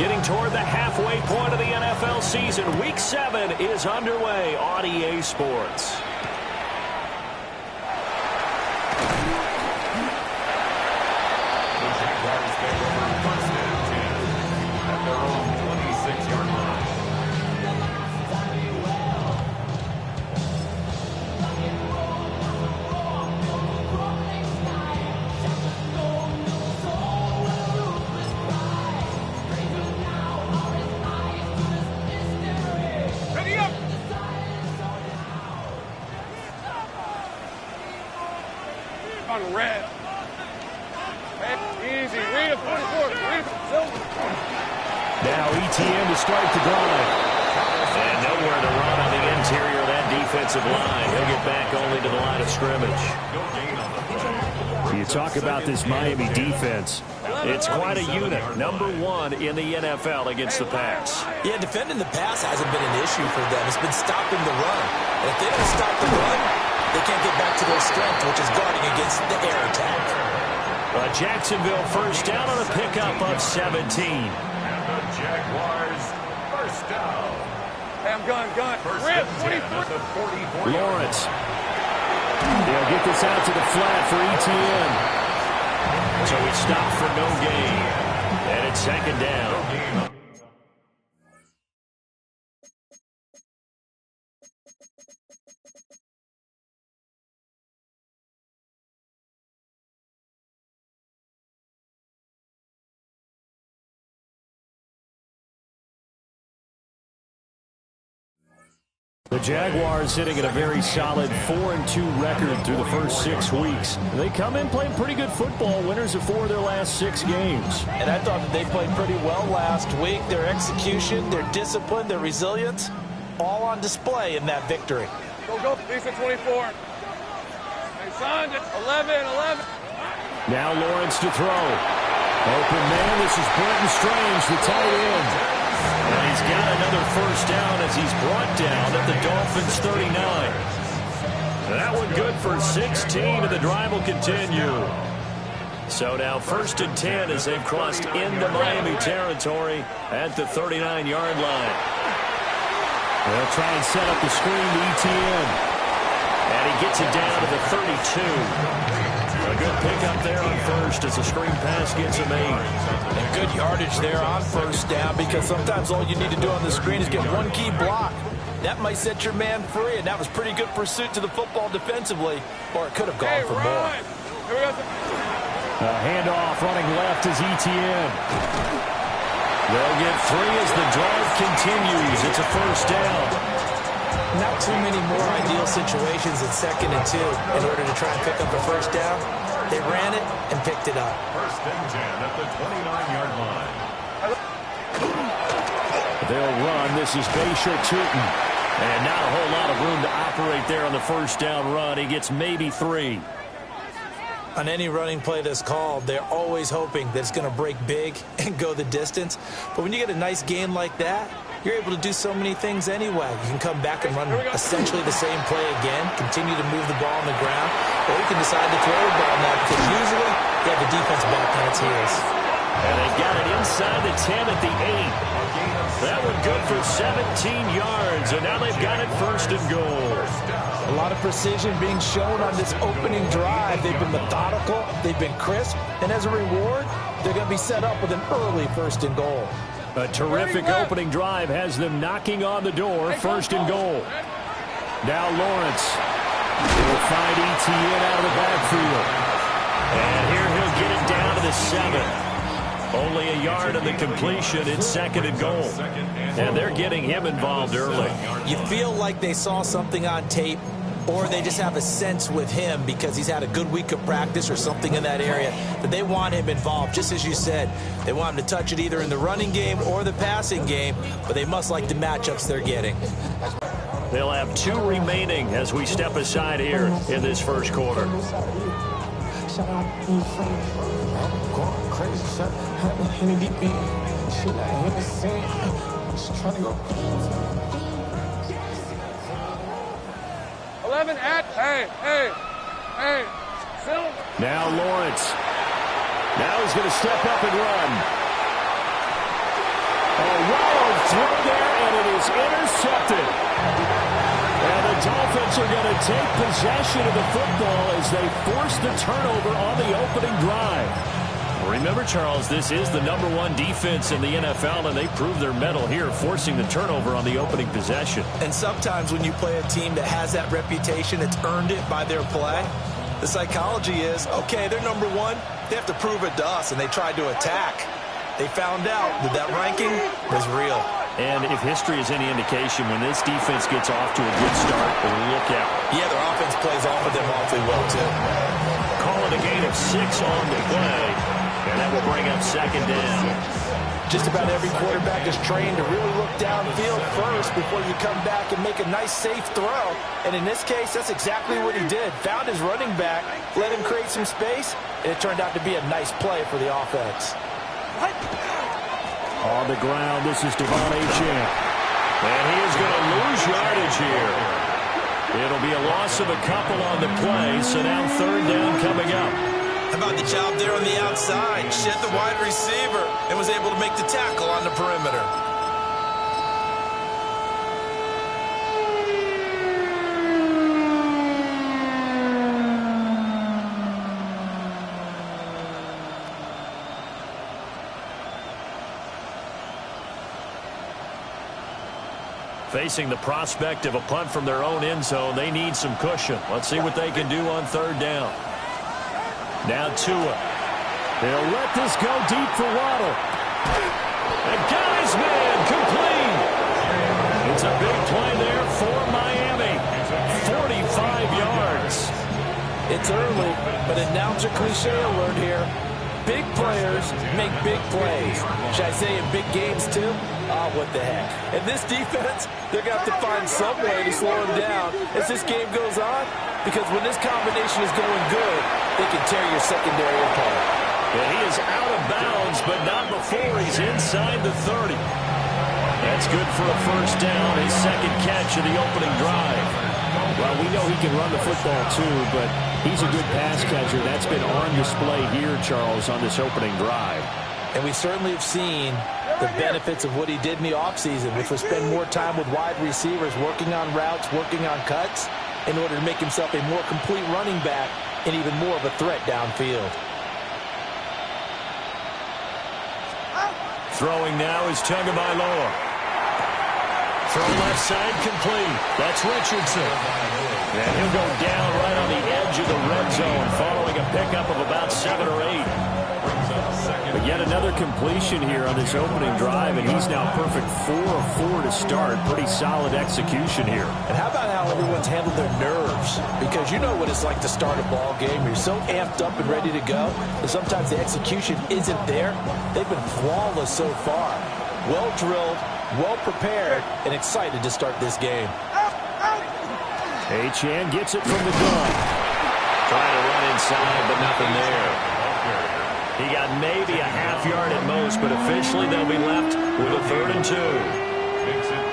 Getting toward the halfway point of the NFL season. Week 7 is underway on EA Sports. Red. Easy. Read it, 44. Now ETN to start the drive. And nowhere to run on the interior of that defensive line. He'll get back only to the line of scrimmage. You talk about this Miami defense. It's quite a unit. Number 1 in the NFL against the pass. Yeah, defending the pass hasn't been an issue for them. It's been stopping the run. And if they don't stop the run, they can't get back to their strength, which is guarding against the air attack. Jacksonville first down on a pickup of 17. And the Jaguars first down. Hey, I'm gun. Rip, 44. Lawrence. They'll get this out to the flat for ETN. So he stopped for no gain. And it's second down. The Jaguars sitting at a very solid 4-2 record through the first 6 weeks. They come in playing pretty good football, winners of 4 of their last 6 games. And I thought that they played pretty well last week. Their execution, their discipline, their resilience, all on display in that victory. Go, Lisa 24. Hey, son, 11. Now Lawrence to throw. Open man, this is Brenton Strange, the tight end. And he's got another first down as he's brought down at the Dolphins' 39. That one good for 16, and the drive will continue. So now 1st and 10 as they've crossed into Miami territory at the 39-yard line. They'll try and set up the screen to ETN. And he gets it down to the 32. A good pickup there on first as the screen pass gets him 8. And good yardage there on first down, because sometimes all you need to do on the screen is get one key block. That might set your man free, and that was pretty good pursuit to the football defensively, or it could have gone for more. A handoff running left is ETN. They'll get 3 as the drive continues. It's a first down. Not too many more ideal situations at 2nd and 2 in order to try and pick up a first down. They ran it and picked it up. 1st and 10 at the 29-yard line. They'll run. This is Baysher Tootin. And not a whole lot of room to operate there on the first down run. He gets maybe 3. On any running play that's called, they're always hoping that it's going to break big and go the distance. But when you get a nice gain like that, you're able to do so many things anyway. You can come back and run essentially the same play again, continue to move the ball on the ground, or you can decide to throw the ball now, because usually you have the defense back on its heels. And they got it inside the 10 at the 8. That one good for 17 yards, and now they've got it 1st and goal. A lot of precision being shown on this opening drive. They've been methodical, they've been crisp, and as a reward, they're going to be set up with an early 1st and goal. A terrific opening drive has them knocking on the door, 1st and goal. Now Lawrence will find ETN out of the backfield. And here he'll get it down to the 7. Only a yard of the completion. It's 2nd and goal. And they're getting him involved early. You feel like they saw something on tape, or they just have a sense with him because he's had a good week of practice or something in that area that they want him involved. Just as you said, they want him to touch it either in the running game or the passing game, but they must like the matchups they're getting. They'll have 2 remaining as we step aside here in this first quarter. Hey. Now Lawrence. Now he's going to step up and run. wild throw there, and it is intercepted. And the Dolphins are going to take possession of the football as they force the turnover on the opening drive. Remember, Charles, this is the #1 defense in the NFL, and they prove their mettle here, forcing the turnover on the opening possession. And sometimes when you play a team that has that reputation, it's earned it by their play. The psychology is, okay, they're #1. They have to prove it to us, and they tried to attack. They found out that that ranking was real. And if history is any indication, when this defense gets off to a good start, look out. Yeah, their offense plays off of them awfully well, too. Call it a gain of 6 on the play, and that will bring up second down. Just about every quarterback is trained to really look downfield first before you come back and make a nice, safe throw. And in this case, that's exactly what he did. Found his running back, let him create some space, and it turned out to be a nice play for the offense. On the ground, this is Devon Achane. And he is going to lose yardage here. It'll be a loss of a couple on the play, so now third down coming up. How about the job there on the outside? Shed the wide receiver and was able to make the tackle on the perimeter. Facing the prospect of a punt from their own end zone, they need some cushion. Let's see what they can do on third down. Now Tua. They'll let this go deep for Waddle. And got his man complete. It's a big play there for Miami. 45 yards. It's early, but announcer cliche alert here. Big players make big plays. Should I say in big games too? Oh, what the heck. And this defense, they're going to have to find some way to slow him down as this game goes on, because when this combination is going good, they can tear your secondary apart. And he is out of bounds, but not before he's inside the 30. That's good for a first down, his second catch of the opening drive. Well, we know he can run the football too, but he's a good pass catcher. That's been on display here, Charles, on this opening drive. And we certainly have seen the benefits of what he did in the offseason, which was spend more time with wide receivers, working on routes, working on cuts, in order to make himself a more complete running back and even more of a threat downfield. Throwing now is Tagovailoa. From left side, complete. That's Richardson. And he'll go down right on the edge of the red zone, following a pickup of about 7 or 8. But yet another completion here on this opening drive, and he's now perfect 4 of 4 to start. Pretty solid execution here. And how about how everyone's handled their nerves? Because you know what it's like to start a ball game. You're so amped up and ready to go, and sometimes the execution isn't there. They've been flawless so far. Well drilled, well prepared, and excited to start this game. Achane gets it from the gun. Trying to run inside, but nothing there. He got maybe a half yard at most, but officially they'll be left with a 3rd and 2.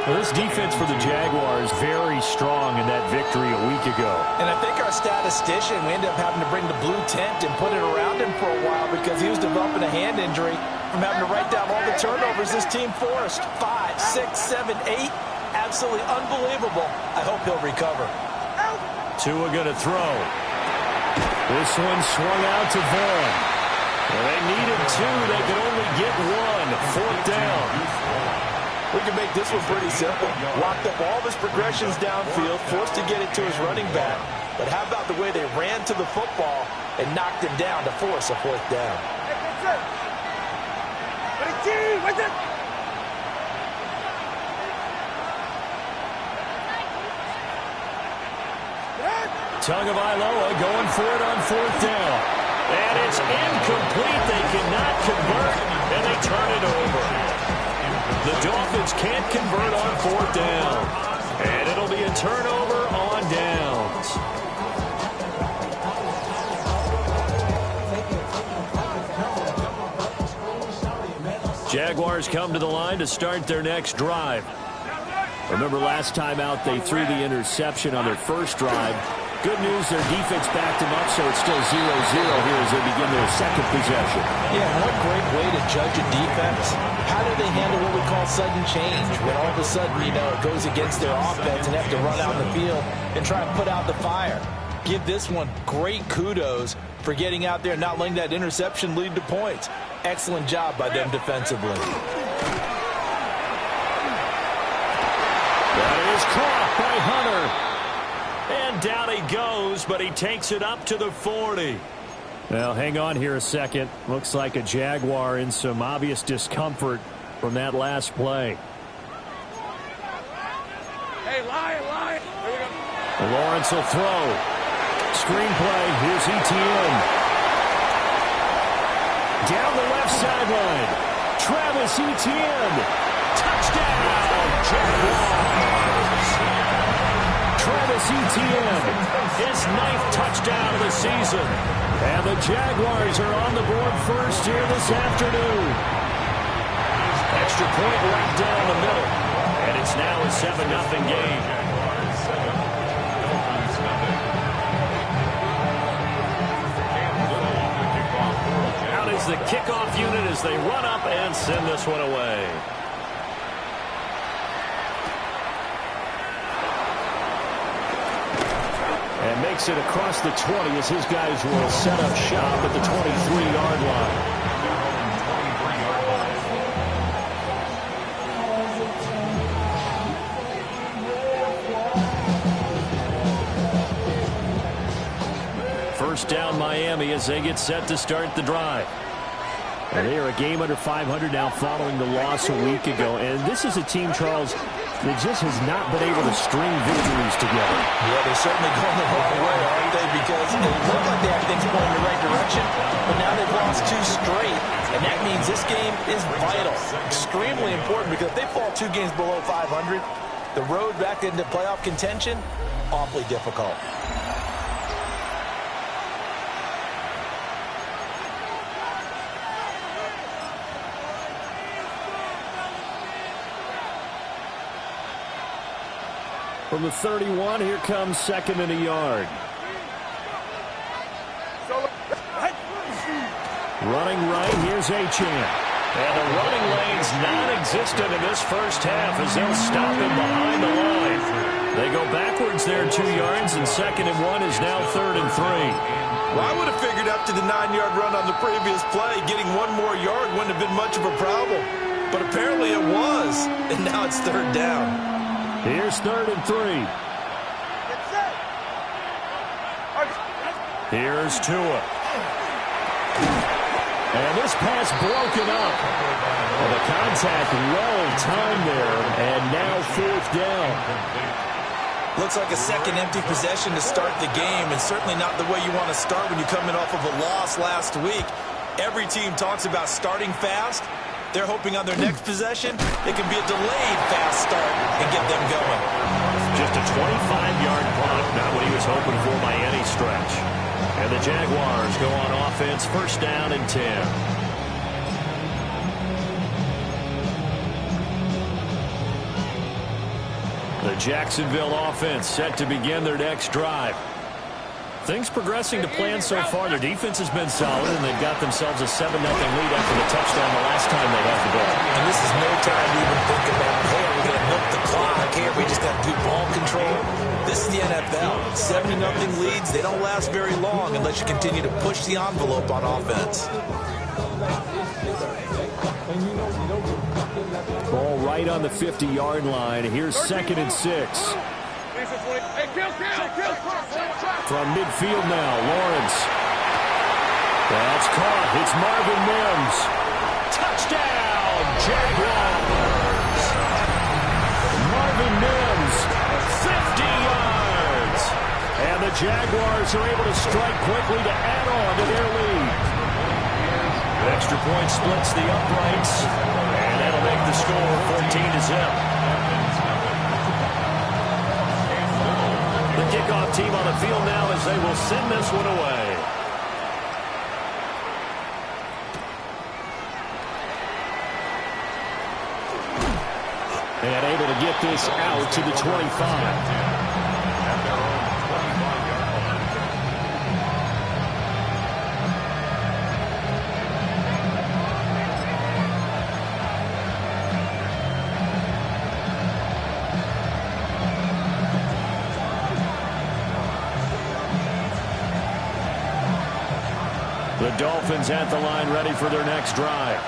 Well, this defense for the Jaguars very strong in that victory a week ago. And I think our statistician, we ended up having to bring the blue tent and put it around him for a while because he was developing a hand injury from having to write down all the turnovers this team forced. 5, 6, 7, 8. Absolutely unbelievable. I hope he'll recover. Tua going to throw. This one swung out to Vaughn. Well, they needed 2. They could only get 1. 4th down. We can make this one pretty simple. Locked up all of his progressions downfield, forced to get it to his running back. But how about the way they ran to the football and knocked him down to force a 4th down? Tagovailoa going for it on 4th down. And it's incomplete. They cannot convert, and they turn it over. The Dolphins can't convert on 4th down. And it'll be a turnover on downs. Jaguars come to the line to start their next drive. Remember last time out they threw the interception on their first drive. Good news, their defense backed them up, so it's still 0-0 here as they begin their second possession. Yeah, what a great way to judge a defense. How do they handle what we call sudden change? When all of a sudden, it goes against their offense and have to run out in the field and try and put out the fire. Give this one great kudos for getting out there and not letting that interception lead to points. Excellent job by them defensively. That is caught by Hunter. And down he goes, but he takes it up to the 40. Well, hang on here a second. Looks like a Jaguar in some obvious discomfort from that last play. Hey, Lion. Here we go. Lawrence will throw. Screenplay. Here's Etienne. Down the left sideline. Travis Etienne. Touchdown, Jaguars. Travis Etienne, his 9th touchdown of the season. And the Jaguars are on the board first here this afternoon. Extra point right down the middle. And it's now a 7-0 game. Out is the kickoff unit as they run up and send this one away. And makes it across the 20 as his guys will set up shop at the 23-yard line. First down Miami as they get set to start the drive. And they are a game under 500 now following the loss a week ago. And this is a team, Charles, that just has not been able to string victories together. Yeah, they're certainly going the wrong way, aren't they? Because they look like they have things going in the right direction, but now they've lost 2 straight. And that means this game is vital, extremely important, because if they fall 2 games below 500, the road back into playoff contention, awfully difficult. From the 31, here comes 2nd and a yard. Running right, here's Achane. And the running lane's non-existent in this first half as they'll stop him behind the line. They go backwards there 2 yards, and 2nd and 1 is now 3rd and 3. Well, I would have figured after the 9-yard run on the previous play, getting 1 more yard wouldn't have been much of a problem. But apparently it was, and now it's 3rd down. Here's 3rd and 3. Here's Tua. And this pass broken up. And the contact well timed there. And now 4th down. Looks like a second empty possession to start the game, and certainly not the way you want to start when you're coming off of a loss last week. Every team talks about starting fast. They're hoping on their next possession, it can be a delayed fast start and get them going. Just a 25-yard block, not what he was hoping for by any stretch. And the Jaguars go on offense, 1st down and 10. The Jacksonville offense set to begin their next drive. Things progressing to plan so far. Their defense has been solid, and they've got themselves a 7-0 lead after the touchdown the last time they had the ball. And this is no time to even think about, hey, are we going to milk the clock? Hey, are we just going to do ball control? This is the NFL. 7-0 leads, they don't last very long unless you continue to push the envelope on offense. Ball right on the 50-yard line. Here's 2nd and 6. Hey, kill. From midfield now, Lawrence. That's caught. It's Marvin Mims. Touchdown, Jaguars. Marvin Mims, 50 yards. And the Jaguars are able to strike quickly to add on to their lead. Extra point splits the uprights, and that'll make the score 14-0. The kickoff team on the field now as they will send this one away. And able to get this out to the 25. The Dolphins at the line ready for their next drive.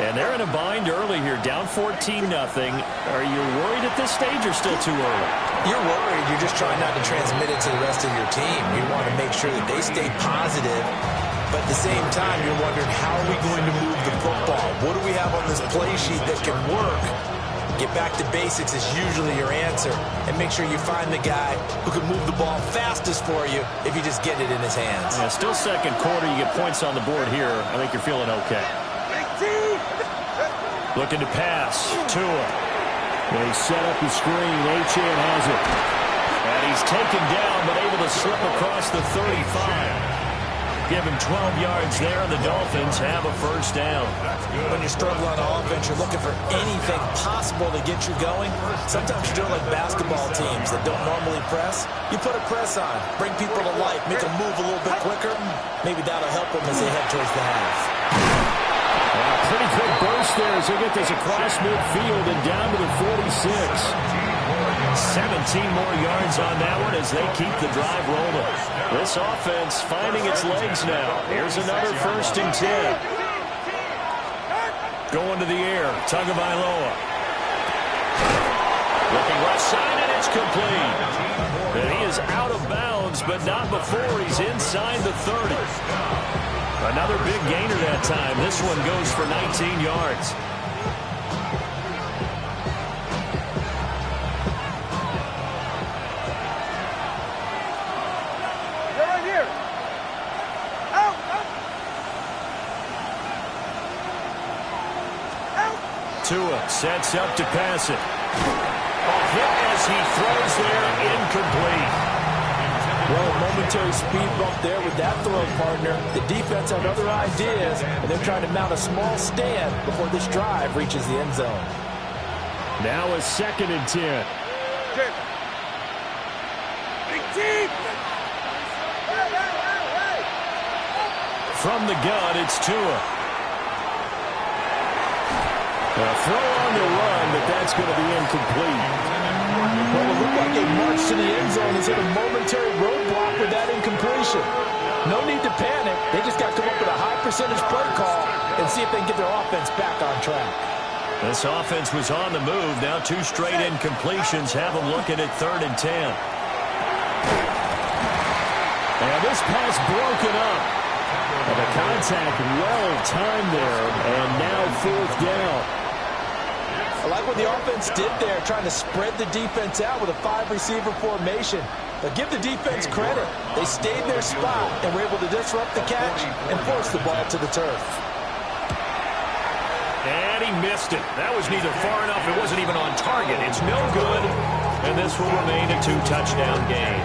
And they're in a bind early here, down 14-0. Are you worried at this stage or still too early? You're worried. You're just trying not to transmit it to the rest of your team. You want to make sure that they stay positive. But at the same time, you're wondering, how are we going to move the football? What do we have on this play sheet that can work? Get back to basics is usually your answer. And make sure you find the guy who can move the ball fastest for you if you just get it in his hands. Yeah, still second quarter. You get points on the board here. I think you're feeling okay. Looking to pass. Tua. They set up the screen. Achane has it. And he's taken down, but able to slip across the 35. Give him 12 yards there, and the Dolphins have a first down. When you're struggling on offense, you're looking for anything possible to get you going. Sometimes you're doing like basketball teams that don't normally press. You put a press on, bring people to life, make them move a little bit quicker. Maybe that'll help them as they head towards the half. Pretty quick burst there as they get this across midfield and down to the 46. 17 more yards on that one as they keep the drive rolling. This offense finding its legs now. Here's another 1st and 10. Going to the air. Tagovailoa. Looking left side, and it's complete. And he is out of bounds, but not before he's inside the 30. Another big gainer that time. This one goes for 19 yards. They're right here. Out, out. Out. Tua sets up to pass it. A hit as he throws there, incomplete. Well, a momentary speed bump there with that throw, partner. The defense had other ideas, and they're trying to mount a small stand before this drive reaches the end zone. Now a 2nd and 10. Okay. Big team. Hey. From the gun, it's Tua. A throw on the run, but that's going to be incomplete. Well, it looked like a march to the end zone has hit a momentary roadblock with that incompletion. No need to panic. They just got to come up with a high percentage play call and see if they can get their offense back on track. This offense was on the move. Now 2 straight incompletions have them looking at 3rd and 10. And this pass broken up. And the contact well timed there. And now 4th down. I like what the offense did there, trying to spread the defense out with a 5-receiver formation. But give the defense credit. They stayed their spot and were able to disrupt the catch and force the ball to the turf. And he missed it. That was neither far enough. It wasn't even on target. It's no good. And this will remain a 2-touchdown game.